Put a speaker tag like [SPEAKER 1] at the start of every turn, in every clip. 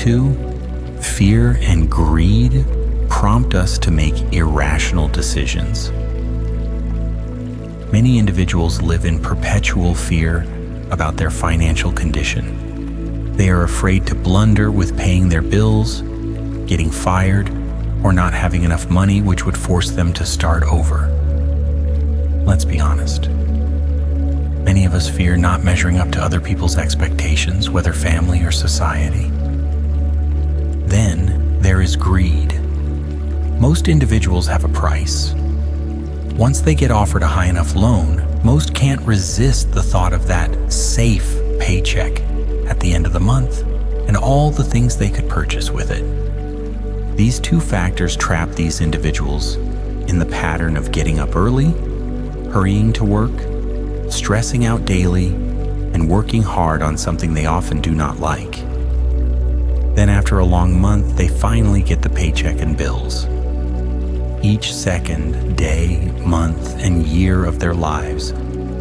[SPEAKER 1] 2, fear and greed prompt us to make irrational decisions. Many individuals live in perpetual fear about their financial condition. They are afraid to blunder with paying their bills, getting fired, or not having enough money, which would force them to start over. Let's be honest. Many of us fear not measuring up to other people's expectations, whether family or society. Then there is greed. Most individuals have a price. Once they get offered a high enough loan, most can't resist the thought of that safe paycheck at the end of the month and all the things they could purchase with it. These two factors trap these individuals in the pattern of getting up early, hurrying to work, stressing out daily, and working hard on something they often do not like. Then after a long month, they finally get the paycheck and bills. Each second, day, month, and year of their lives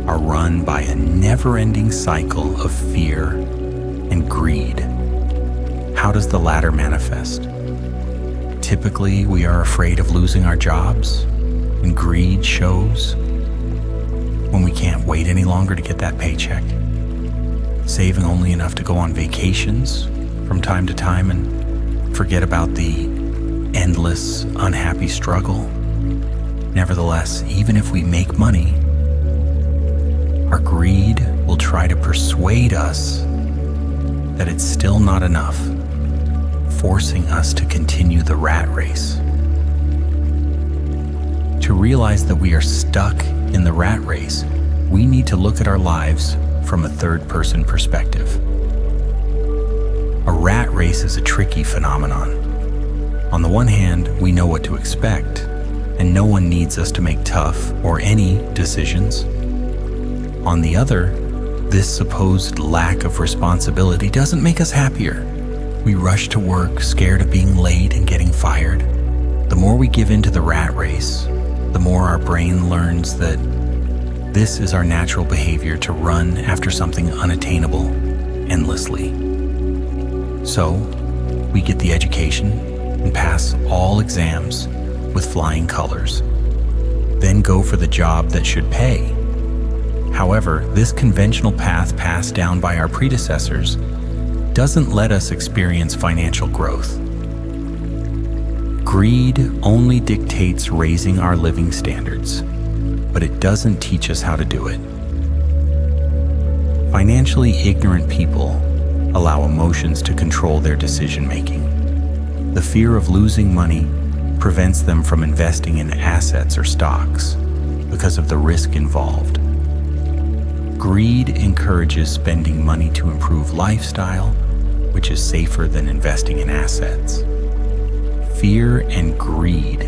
[SPEAKER 1] are run by a never-ending cycle of fear and greed. How does the latter manifest? Typically, we are afraid of losing our jobs, and greed shows when we can't wait any longer to get that paycheck, saving only enough to go on vacations from time to time and forget about the endless, unhappy struggle. Nevertheless, even if we make money, our greed will try to persuade us that it's still not enough, forcing us to continue the rat race. To realize that we are stuck in the rat race, we need to look at our lives from a third-person perspective. A rat race is a tricky phenomenon. On the one hand, we know what to expect, and no one needs us to make tough or any decisions. On the other, this supposed lack of responsibility doesn't make us happier. We rush to work, scared of being late and getting fired. The more we give into the rat race, the more our brain learns that this is our natural behavior to run after something unattainable endlessly. So, we get the education and pass all exams with flying colors, then go for the job that should pay. However, this conventional path passed down by our predecessors doesn't let us experience financial growth. Greed only dictates raising our living standards, but it doesn't teach us how to do it. Financially ignorant people allow emotions to control their decision-making. The fear of losing money prevents them from investing in assets or stocks because of the risk involved. Greed encourages spending money to improve lifestyle, which is safer than investing in assets. Fear and greed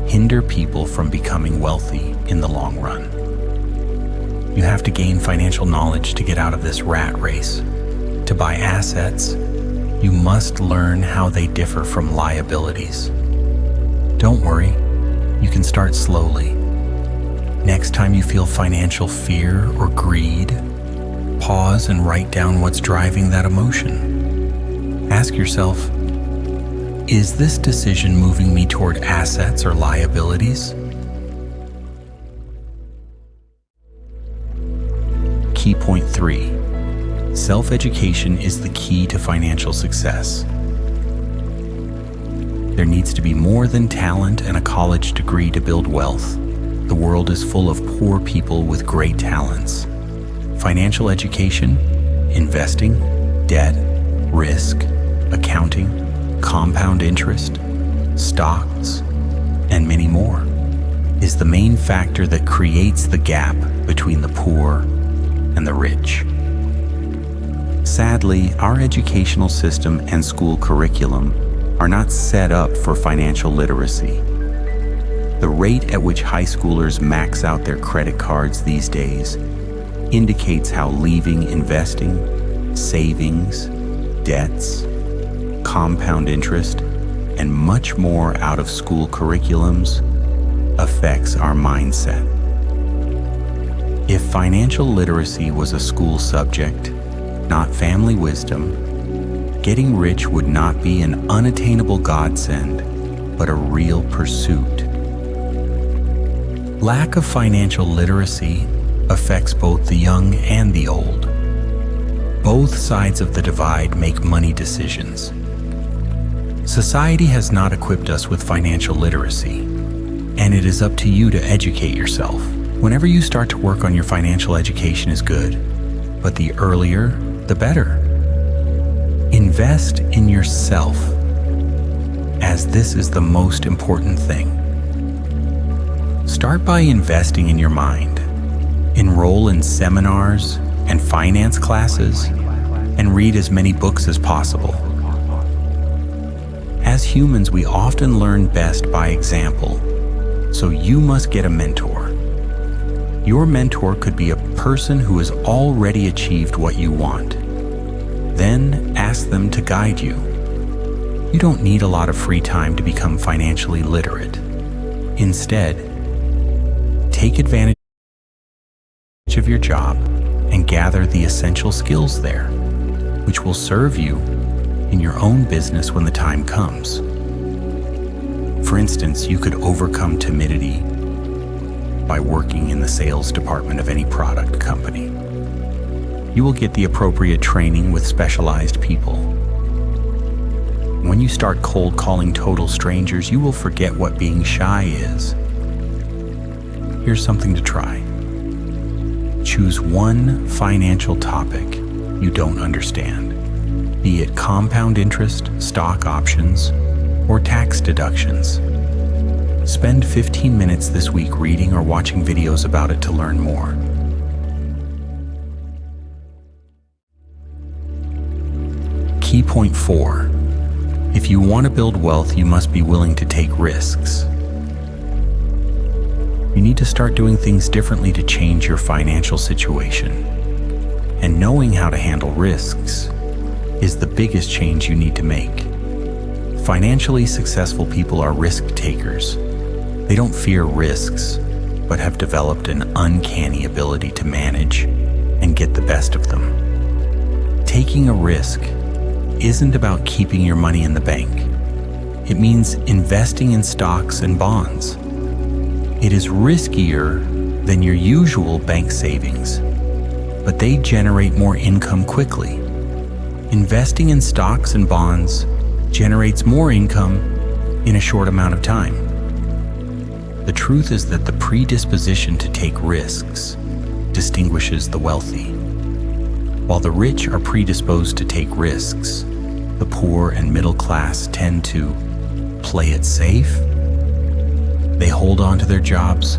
[SPEAKER 1] hinder people from becoming wealthy in the long run. You have to gain financial knowledge to get out of this rat race. To buy assets, you must learn how they differ from liabilities. Don't worry, you can start slowly. Next time you feel financial fear or greed, pause and write down what's driving that emotion. Ask yourself, is this decision moving me toward assets or liabilities? Key point 3. Self-education is the key to financial success. There needs to be more than talent and a college degree to build wealth. The world is full of poor people with great talents. Financial education, investing, debt, risk, accounting, compound interest, stocks, and many more, is the main factor that creates the gap between the poor and the rich. Sadly, our educational system and school curriculum are not set up for financial literacy. The rate at which high schoolers max out their credit cards these days indicates how leaving investing, savings, debts, compound interest, and much more out of school curriculums affects our mindset. If financial literacy was a school subject, not family wisdom, getting rich would not be an unattainable godsend, but a real pursuit. Lack of financial literacy affects both the young and the old. Both sides of the divide make money decisions. Society has not equipped us with financial literacy, and it is up to you to educate yourself. Whenever you start to work on your financial education is good, but the earlier, the better. Invest in yourself, as this is the most important thing. Start by investing in your mind. Enroll in seminars and finance classes, and read as many books as possible. As humans, we often learn best by example, so you must get a mentor. Your mentor could be a person who has already achieved what you want. Then ask them to guide you. You don't need a lot of free time to become financially literate. Instead, take advantage of your job and gather the essential skills there, which will serve you in your own business when the time comes. For instance, you could overcome timidity by working in the sales department of any product company. You will get the appropriate training with specialized people. When you start cold calling total strangers, you will forget what being shy is. Here's something to try. Choose one financial topic you don't understand, be it compound interest, stock options, or tax deductions. Spend 15 minutes this week reading or watching videos about it to learn more. Key point 4. If you want to build wealth, you must be willing to take risks. You need to start doing things differently to change your financial situation. And knowing how to handle risks is the biggest change you need to make. Financially successful people are risk takers. They don't fear risks, but have developed an uncanny ability to manage and get the best of them. Taking a risk isn't about keeping your money in the bank. It means investing in stocks and bonds. It is riskier than your usual bank savings, but they generate more income quickly. Investing in stocks and bonds generates more income in a short amount of time. The truth is that the predisposition to take risks distinguishes the wealthy. While the rich are predisposed to take risks, the poor and middle class tend to play it safe. They hold on to their jobs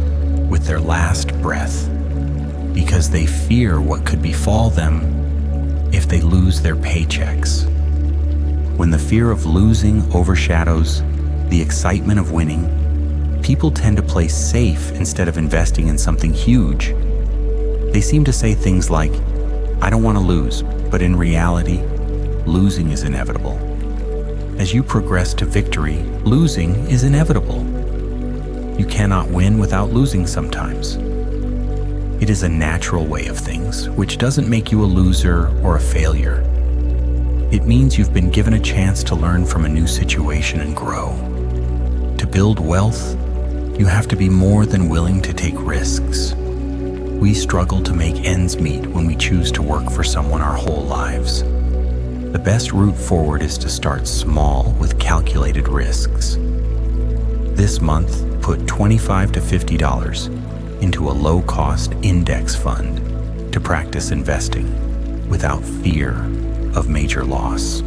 [SPEAKER 1] with their last breath because they fear what could befall them if they lose their paychecks. When the fear of losing overshadows the excitement of winning, people tend to play safe instead of investing in something huge. They seem to say things like, "I don't want to lose," but in reality, losing is inevitable. As you progress to victory, losing is inevitable. You cannot win without losing sometimes. It is a natural way of things, which doesn't make you a loser or a failure. It means you've been given a chance to learn from a new situation and grow. To build wealth, you have to be more than willing to take risks. We struggle to make ends meet when we choose to work for someone our whole lives. The best route forward is to start small with calculated risks. This month, put $25 to $50 into a low-cost index fund to practice investing without fear of major loss.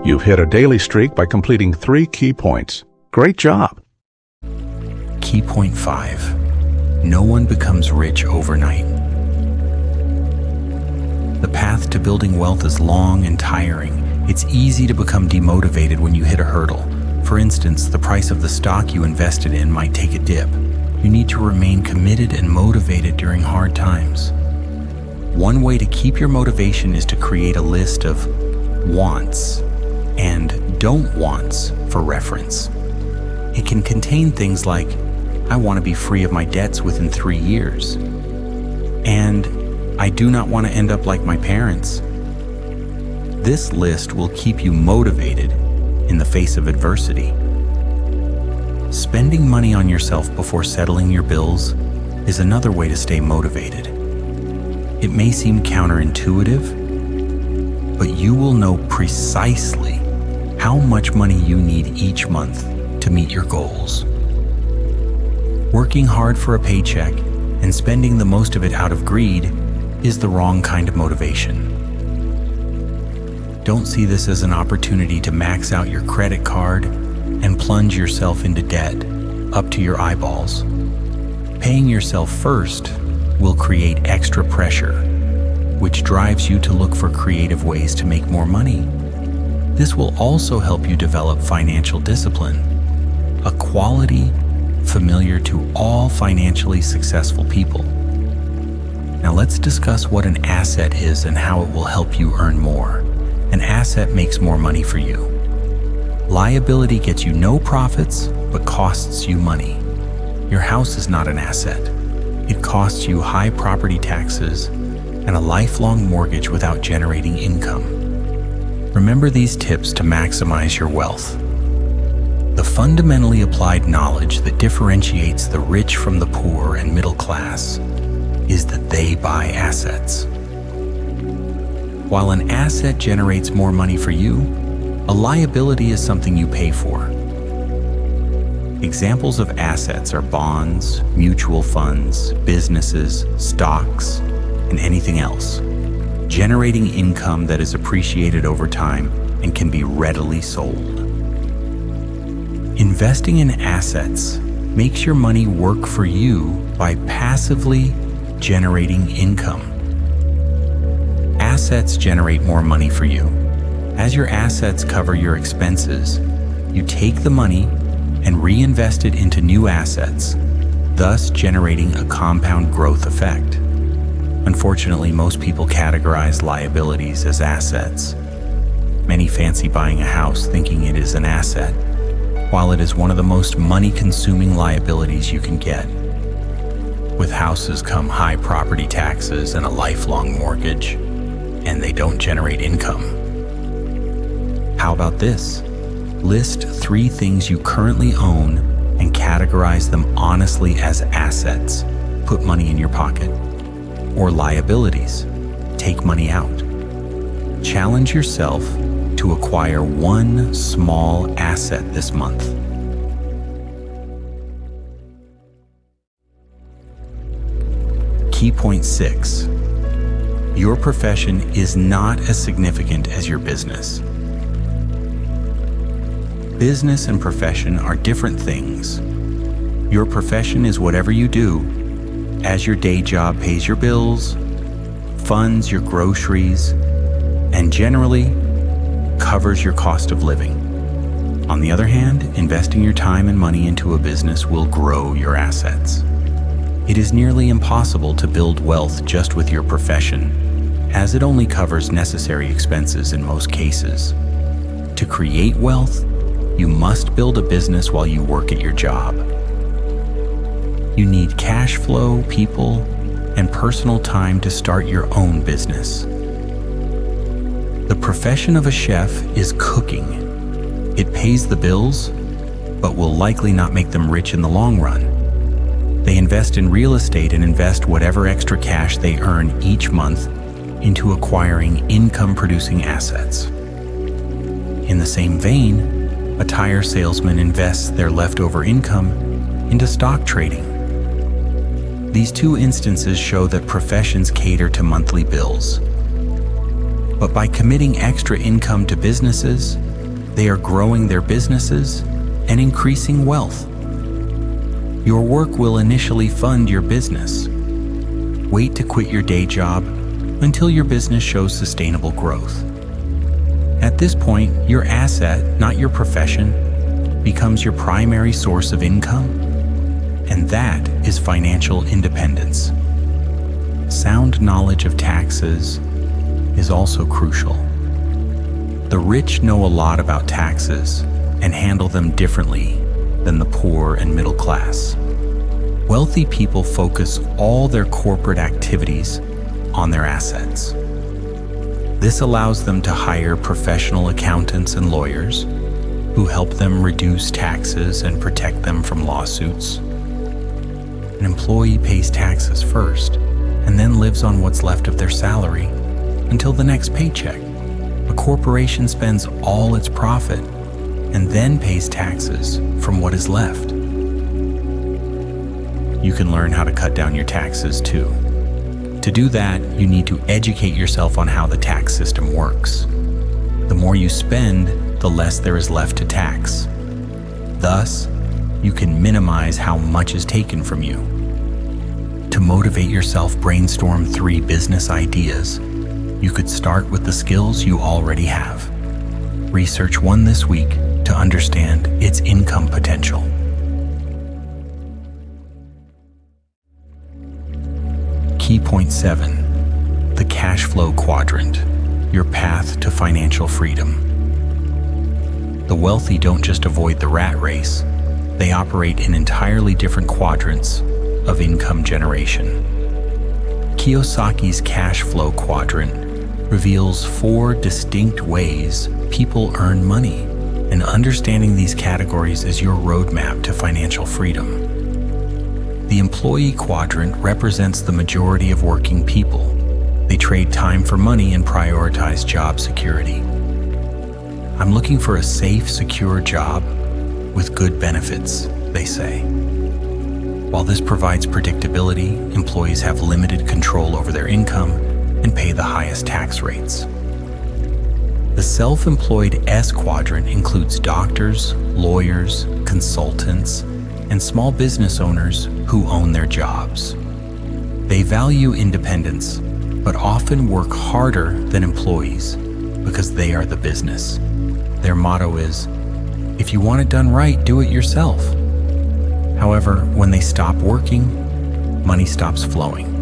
[SPEAKER 2] You've hit a daily streak by completing 3 key points. Great job!
[SPEAKER 1] Key point 5. No one becomes rich overnight. The path to building wealth is long and tiring. It's easy to become demotivated when you hit a hurdle. For instance, the price of the stock you invested in might take a dip. You need to remain committed and motivated during hard times. One way to keep your motivation is to create a list of wants and don't wants for reference. It can contain things like, "I want to be free of my debts within 3 years," and I do not want to end up like my parents. This list will keep you motivated in the face of adversity. Spending money on yourself before settling your bills is another way to stay motivated. It may seem counterintuitive, but you will know precisely how much money you need each month to meet your goals. Working hard for a paycheck and spending the most of it out of greed is the wrong kind of motivation. Don't see this as an opportunity to max out your credit card and plunge yourself into debt up to your eyeballs. Paying yourself first will create extra pressure, which drives you to look for creative ways to make more money. This will also help you develop financial discipline, a quality familiar to all financially successful people. Now let's discuss what an asset is and how it will help you earn more. An asset makes more money for you. Liability gets you no profits, but costs you money. Your house is not an asset. It costs you high property taxes and a lifelong mortgage without generating income. Remember these tips to maximize your wealth. The fundamentally applied knowledge that differentiates the rich from the poor and middle class is that they buy assets. While an asset generates more money for you, a liability is something you pay for. Examples of assets are bonds, mutual funds, businesses, stocks, and anything else, generating income that is appreciated over time and can be readily sold. Investing in assets makes your money work for you by passively generating income. Assets generate more money for you. As your assets cover your expenses, you take the money and reinvest it into new assets, thus generating a compound growth effect. Unfortunately, most people categorize liabilities as assets. Many fancy buying a house thinking it is an asset, while it is one of the most money-consuming liabilities you can get. With houses come high property taxes and a lifelong mortgage, and they don't generate income. How about this? List 3 things you currently own and categorize them honestly as assets. Put money in your pocket. Or liabilities. Take money out. Challenge yourself to acquire one small asset this month. Key point 6. Your profession is not as significant as your business. Business and profession are different things. Your profession is whatever you do, as your day job pays your bills, funds your groceries, and generally covers your cost of living. On the other hand, investing your time and money into a business will grow your assets. It is nearly impossible to build wealth just with your profession, as it only covers necessary expenses in most cases. To create wealth, you must build a business while you work at your job. You need cash flow, people, and personal time to start your own business. The profession of a chef is cooking. It pays the bills, but will likely not make them rich in the long run. They invest in real estate and invest whatever extra cash they earn each month into acquiring income-producing assets. In the same vein, a tire salesman invests their leftover income into stock trading. These 2 instances show that professions cater to monthly bills. But by committing extra income to businesses, they are growing their businesses and increasing wealth. Your work will initially fund your business. Wait to quit your day job until your business shows sustainable growth. At this point, your asset, not your profession, becomes your primary source of income, and that is financial independence. Sound knowledge of taxes is also crucial. The rich know a lot about taxes and handle them differently than the poor and middle class. Wealthy people focus all their corporate activities on their assets. This allows them to hire professional accountants and lawyers who help them reduce taxes and protect them from lawsuits. An employee pays taxes first and then lives on what's left of their salary until the next paycheck. A corporation spends all its profit and then pays taxes from what is left. You can learn how to cut down your taxes too. To do that, you need to educate yourself on how the tax system works. The more you spend, the less there is left to tax. Thus, you can minimize how much is taken from you. To motivate yourself, brainstorm 3 business ideas. You could start with the skills you already have. Research one this week to understand its income potential. Key point 7, the cash flow quadrant, your path to financial freedom. The wealthy don't just avoid the rat race, they operate in entirely different quadrants of income generation. Kiyosaki's cash flow quadrant reveals 4 distinct ways people earn money, and understanding these categories is your roadmap to financial freedom. The employee quadrant represents the majority of working people. They trade time for money and prioritize job security. I'm looking for a safe, secure job with good benefits, they say. While this provides predictability, employees have limited control over their income and pay the highest tax rates. The self-employed S quadrant includes doctors, lawyers, consultants, and small business owners who own their jobs. They value independence, but often work harder than employees because they are the business. Their motto is, if you want it done right, do it yourself. However, when they stop working, money stops flowing.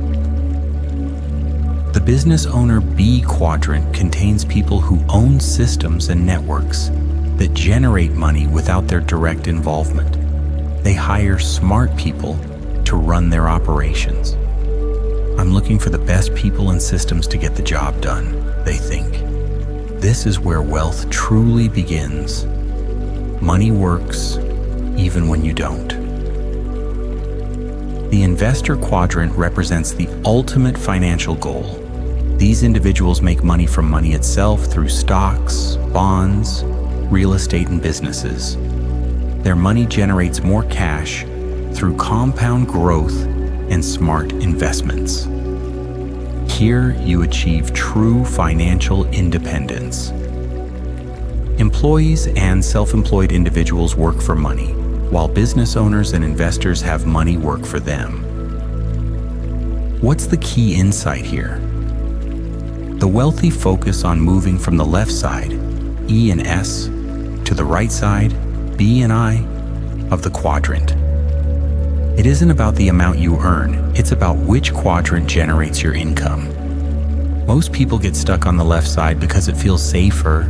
[SPEAKER 1] The business owner B quadrant contains people who own systems and networks that generate money without their direct involvement. They hire smart people to run their operations. I'm looking for the best people and systems to get the job done, they think. This is where wealth truly begins. Money works even when you don't. The investor quadrant represents the ultimate financial goal. These individuals make money from money itself through stocks, bonds, real estate, and businesses. Their money generates more cash through compound growth and smart investments. Here you achieve true financial independence. Employees and self-employed individuals work for money, while business owners and investors have money work for them. What's the key insight here? The wealthy focus on moving from the left side, E and S, to the right side, B and I, of the quadrant. It isn't about the amount you earn, it's about which quadrant generates your income. Most people get stuck on the left side because it feels safer,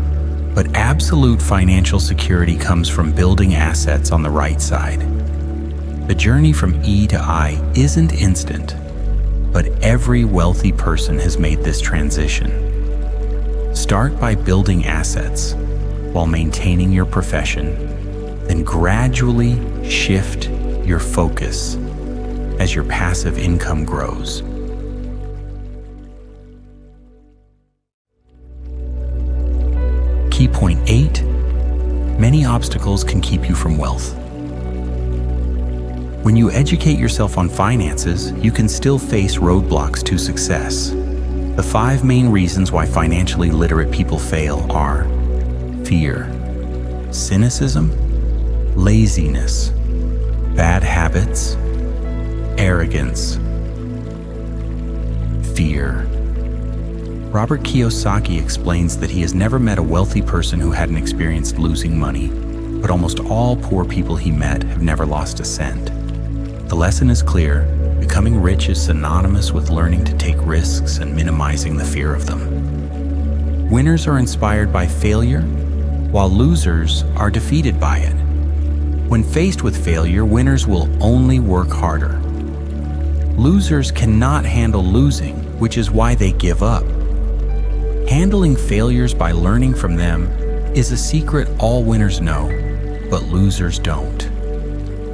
[SPEAKER 1] but absolute financial security comes from building assets on the right side. The journey from E to I isn't instant, but every wealthy person has made this transition. Start by building assets while maintaining your profession, then gradually shift your focus as your passive income grows. Key point 8, many obstacles can keep you from wealth. When you educate yourself on finances, you can still face roadblocks to success. The 5 main reasons why financially literate people fail are fear, cynicism, laziness, bad habits, arrogance, fear. Robert Kiyosaki explains that he has never met a wealthy person who hadn't experienced losing money, but almost all poor people he met have never lost a cent. The lesson is clear: becoming rich is synonymous with learning to take risks and minimizing the fear of them. Winners are inspired by failure, while losers are defeated by it. When faced with failure, winners will only work harder. Losers cannot handle losing which is why they give up. Handling failures by learning from them is a secret all winners know, but losers don't.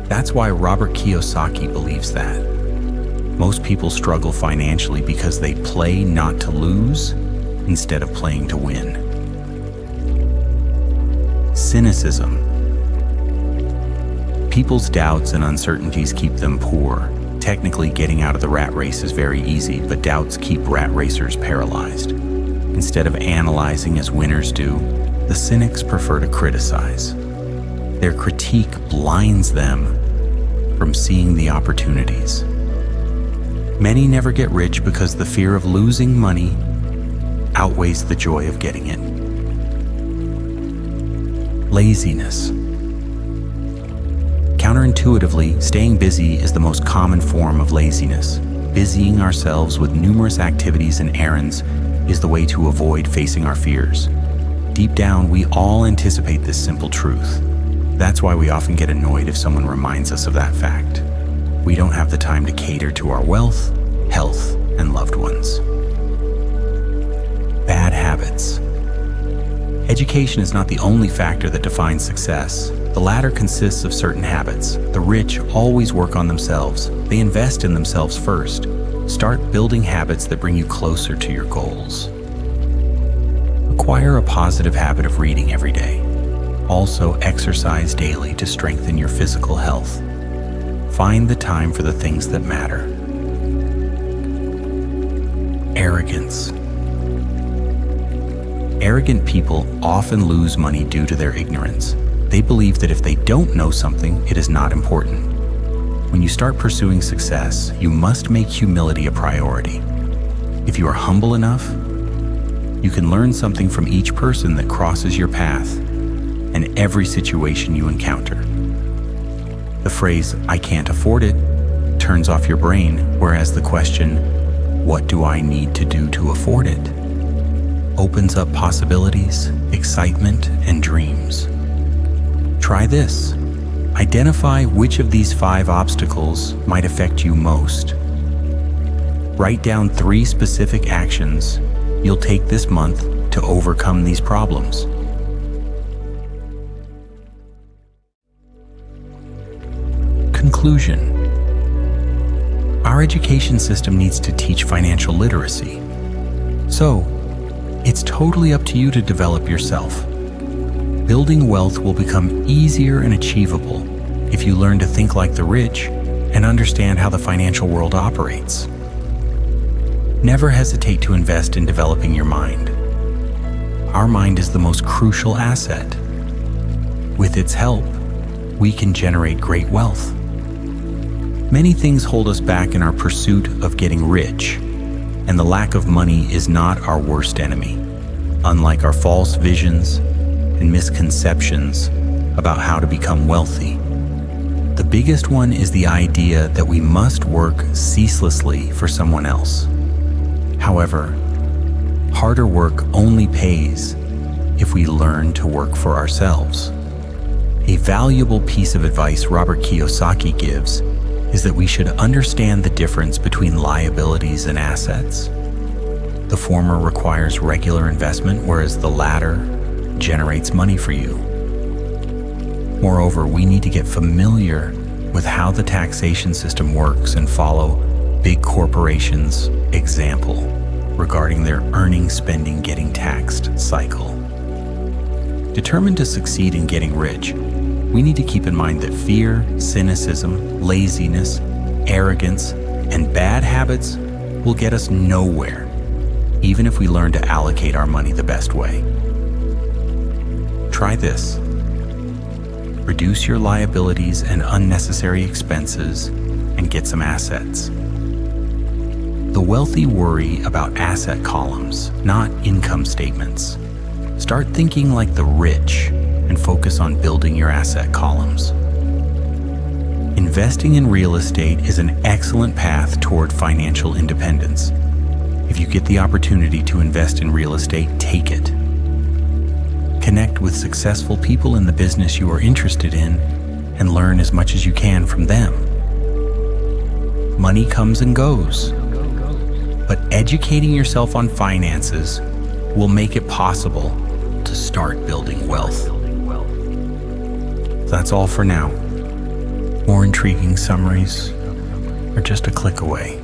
[SPEAKER 1] That's why Robert Kiyosaki believes that. Most people struggle financially because they play not to lose instead of playing to win. Cynicism. People's doubts and uncertainties keep them poor. Technically, getting out of the rat race is very easy, but doubts keep rat racers paralyzed. Instead of analyzing as winners do, the cynics prefer to criticize. Their critique blinds them from seeing the opportunities. Many never get rich because the fear of losing money outweighs the joy of getting it. Laziness. Counterintuitively, staying busy is the most common form of laziness. Busying ourselves with numerous activities and errands is the way to avoid facing our fears. Deep down, we all anticipate this simple truth. That's why we often get annoyed if someone reminds us of that fact. We don't have the time to cater to our wealth, health, and loved ones. Bad habits. Education is not the only factor that defines success. The latter consists of certain habits. The rich always work on themselves. They invest in themselves first. Start building habits that bring you closer to your goals. Acquire a positive habit of reading every day. Also, exercise daily to strengthen your physical health. Find the time for the things that matter. Arrogance. Arrogant people often lose money due to their ignorance. They believe that if they don't know something, it is not important. When you start pursuing success, you must make humility a priority. If you are humble enough, you can learn something from each person that crosses your path and every situation you encounter. The phrase, "I can't afford it," turns off your brain, whereas the question, "What do I need to do to afford it?" opens up possibilities, excitement, and dreams. Try this. Identify which of these 5 obstacles might affect you most. Write down 3 specific actions you'll take this month to overcome these problems. Conclusion. Our education system needs to teach financial literacy. So, it's totally up to you to develop yourself. Building wealth will become easier and achievable if you learn to think like the rich and understand how the financial world operates. Never hesitate to invest in developing your mind. Our mind is the most crucial asset. With its help, we can generate great wealth. Many things hold us back in our pursuit of getting rich, and the lack of money is not our worst enemy. Unlike our false visions and misconceptions about how to become wealthy, the biggest one is the idea that we must work ceaselessly for someone else. However, harder work only pays if we learn to work for ourselves. A valuable piece of advice Robert Kiyosaki gives is that we should understand the difference between liabilities and assets. The former requires regular investment, whereas the latter generates money for you. Moreover, we need to get familiar with how the taxation system works and follow big corporations' example regarding their earning, spending, getting taxed cycle. Determined to succeed in getting rich, we need to keep in mind that fear, cynicism, laziness, arrogance, and bad habits will get us nowhere, even if we learn to allocate our money the best way. Try this. Reduce your liabilities and unnecessary expenses and get some assets. The wealthy worry about asset columns, not income statements. Start thinking like the rich and focus on building your asset columns. Investing in real estate is an excellent path toward financial independence. If you get the opportunity to invest in real estate, take it. Connect with successful people in the business you are interested in and learn as much as you can from them. Money comes and goes, But educating yourself on finances will make it possible to start building wealth. That's all for now. More intriguing summaries are just a click away.